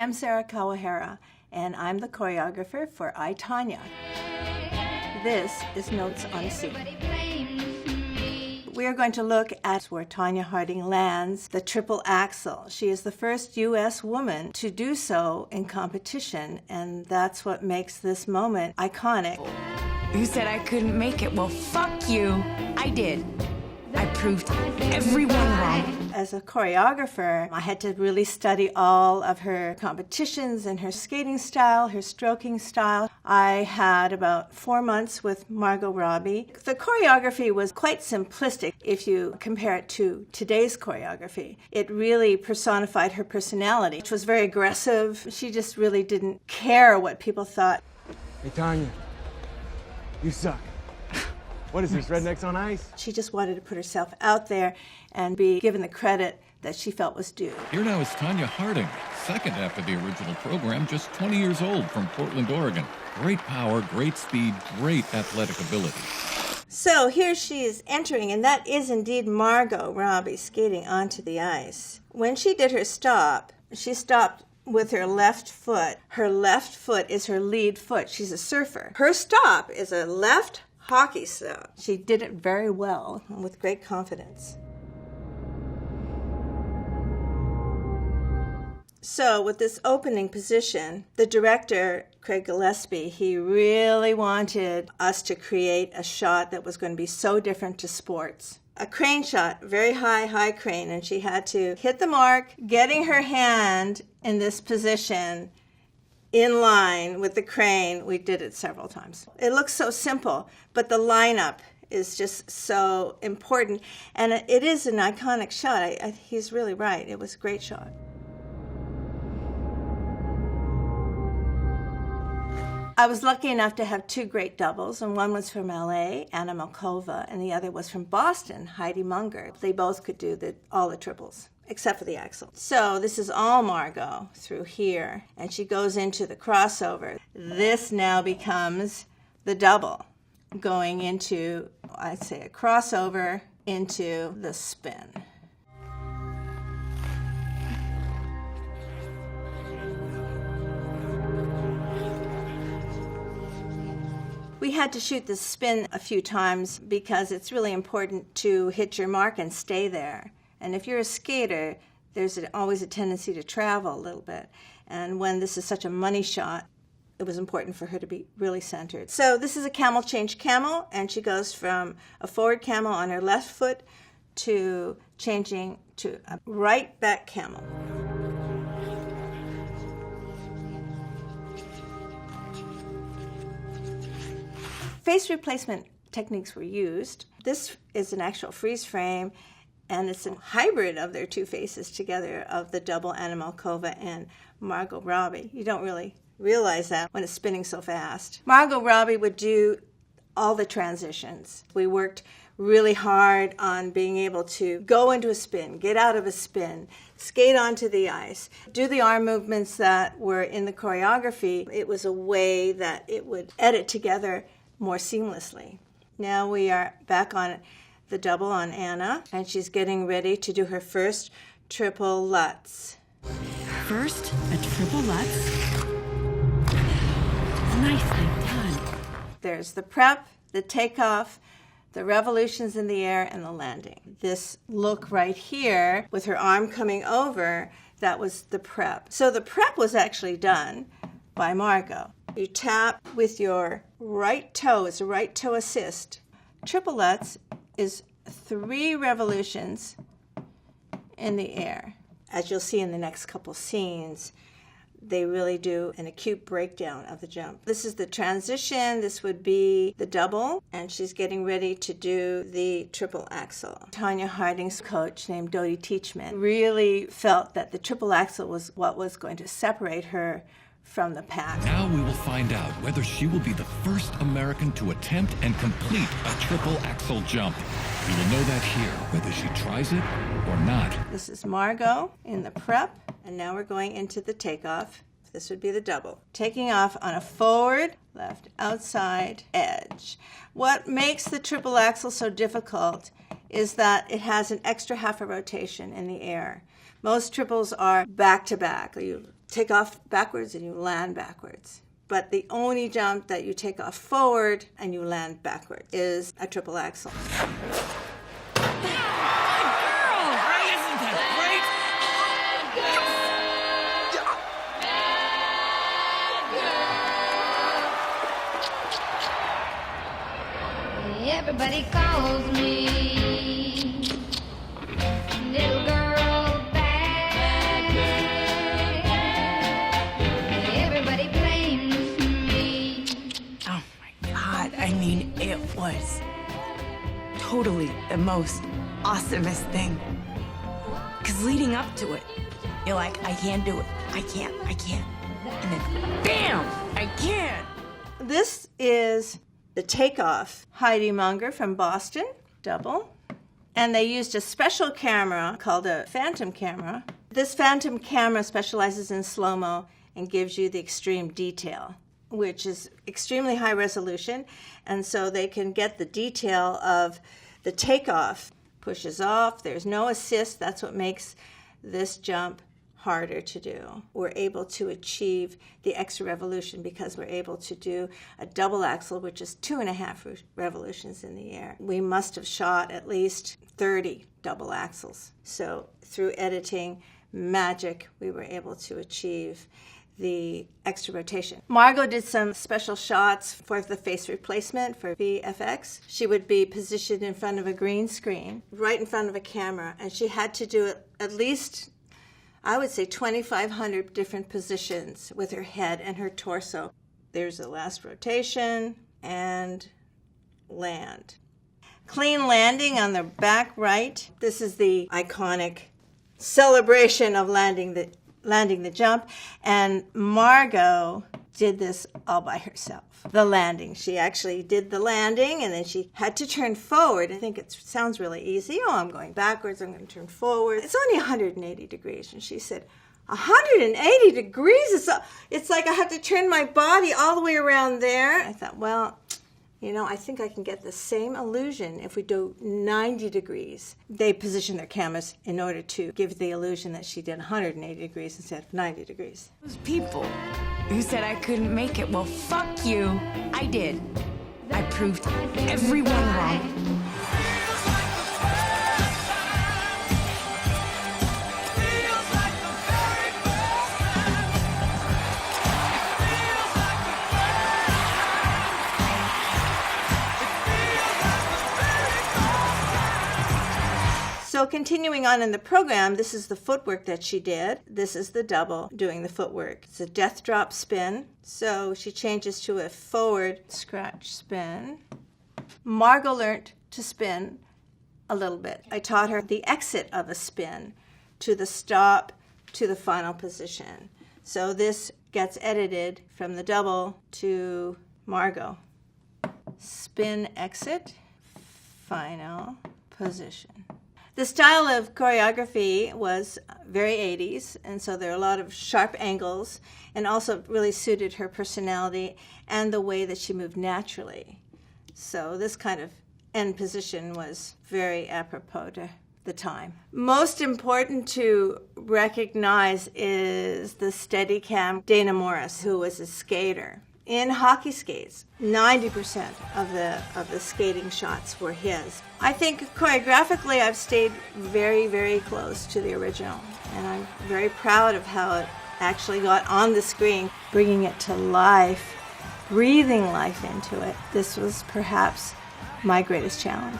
I'm Sarah Kawahara, and I'm the choreographer for I, Tonya. This is Notes on Scene. We are going to look at where Tonya Harding lands the Triple Axel. She is the first U.S. woman to do so in competition, and that's what makes this moment iconic. You said I couldn't make it. Well, fuck you. I did. I proved everyone wrong. As a choreographer, I had to really study all of her competitions and her skating style, her stroking style. I had about 4 months with Margot Robbie. The choreography was quite simplistic if you compare it to today's choreography. It really personified her personality, which was very aggressive. She just really didn't care what people thought. Hey, Tonya, you suck. What is this, Rednecks on Ice? She just wanted to put herself out there and be given the credit that she felt was due. Here now is Tonya Harding, second after the original program, just 20 years old, from Portland, Oregon. Great power, great speed, great athletic ability. So here she is entering, and that is indeed Margot Robbie skating onto the ice. When she did her stop, she stopped with her left foot. Her left foot is her lead foot. She's a surfer. Her stop is a left hockey stop. She did it very well and with great confidence. So with this opening position, the director, Craig Gillespie, he really wanted us to create a shot that was going to be so different to sports. A crane shot, very high crane, and she had to hit the mark, getting her hand in this position in line with the crane. We did it several times. It looks so simple, but the lineup is just so important, and it is an iconic shot. He's really right. It was a great shot. I was lucky enough to have 2 great doubles, and one was from LA, Anna Malkova, and the other was from Boston, Heidi Munger. They both could do all the triples, except for the axel. So this is all Margot through here, and she goes into the crossover. This now becomes the double, going into, I'd say, a crossover into the spin. We had to shoot the spin a few times because it's really important to hit your mark and stay there. And if you're a skater, there's always a tendency to travel a little bit. And when this is such a money shot, it was important for her to be really centered. So this is a camel change camel, and she goes from a forward camel on her left foot to changing to a right back camel. Face replacement techniques were used. This is an actual freeze frame, and it's a hybrid of their 2 faces together, of the double Anna Malkova and Margot Robbie. You don't really realize that when it's spinning so fast. Margot Robbie would do all the transitions. We worked really hard on being able to go into a spin, get out of a spin, skate onto the ice, do the arm movements that were in the choreography. It was a way that it would edit together more seamlessly. Now we are back on the double on Anna, and she's getting ready to do her first triple Lutz. First, a triple Lutz. Nicely done. There's the prep, the takeoff, the revolutions in the air, and the landing. This look right here, with her arm coming over, that was the prep. So the prep was actually done by Margot. You tap with your right toe. It's a right toe assist. Triple Lutz is 3 revolutions in the air. As you'll see in the next couple scenes, they really do an acute breakdown of the jump. This is the transition. This would be the double, and she's getting ready to do the triple axel. Tonya Harding's coach, named Dodie Teachman, really felt that the triple axel was what was going to separate her from the pack. Now we will find out whether she will be the first American to attempt and complete a triple axel jump. We will know that here, whether she tries it or not. This is Margot in the prep, and now we're going into the takeoff. This would be the double. Taking off on a forward, left, outside edge. What makes the triple axel so difficult is that it has an extra half a rotation in the air. Most triples are back-to-back. You take off backwards and you land backwards. But the only jump that you take off forward and you land backward is a triple axel. Everybody calls me little girl bad. Everybody blames me. Oh my God, I mean, it was totally the most awesomest thing. Because leading up to it, you're like, I can't do it. I can't. And then, bam, I can. This is the Takeoff Heidi Munger from Boston, double. And they used a special camera called a phantom camera. This phantom camera specializes in slow-mo and gives you the extreme detail, which is extremely high resolution. And so they can get the detail of the takeoff. Pushes off, there's no assist. That's what makes this jump harder to do. We're able to achieve the extra revolution because we're able to do a double axel, which is 2.5 revolutions in the air. We must have shot at least 30 double axels. So through editing, magic, we were able to achieve the extra rotation. Margot did some special shots for the face replacement for VFX. She would be positioned in front of a green screen, right in front of a camera, and she had to do it at least, I would say, 2,500 different positions with her head and her torso. There's the last rotation and land. Clean landing on the back right. This is the iconic celebration of landing the jump, and Margot did this all by herself. The landing. She actually did the landing, and then she had to turn forward. I think it sounds really easy. Oh, I'm going backwards, I'm going to turn forward. It's only 180 degrees. And she said, 180 degrees? It's like I have to turn my body all the way around there. I thought, well, you know, I think I can get the same illusion if we do 90 degrees. They positioned their cameras in order to give the illusion that she did 180 degrees instead of 90 degrees. Those people who said I couldn't make it, well, fuck you. I did. I proved everyone wrong. So continuing on in the program, this is the footwork that she did. This is the double doing the footwork. It's a death drop spin. So she changes to a forward scratch spin. Margot learned to spin a little bit. I taught her the exit of a spin to the stop to the final position. So this gets edited from the double to Margot. Spin, exit, final position. The style of choreography was very 80s, and so there are a lot of sharp angles, and also really suited her personality and the way that she moved naturally. So this kind of end position was very apropos to the time. Most important to recognize is the Steadicam Dana Morris, who was a skater. In hockey skates, 90% of the skating shots were his. I think choreographically I've stayed very, very close to the original, and I'm very proud of how it actually got on the screen, bringing it to life, breathing life into it. This was perhaps my greatest challenge.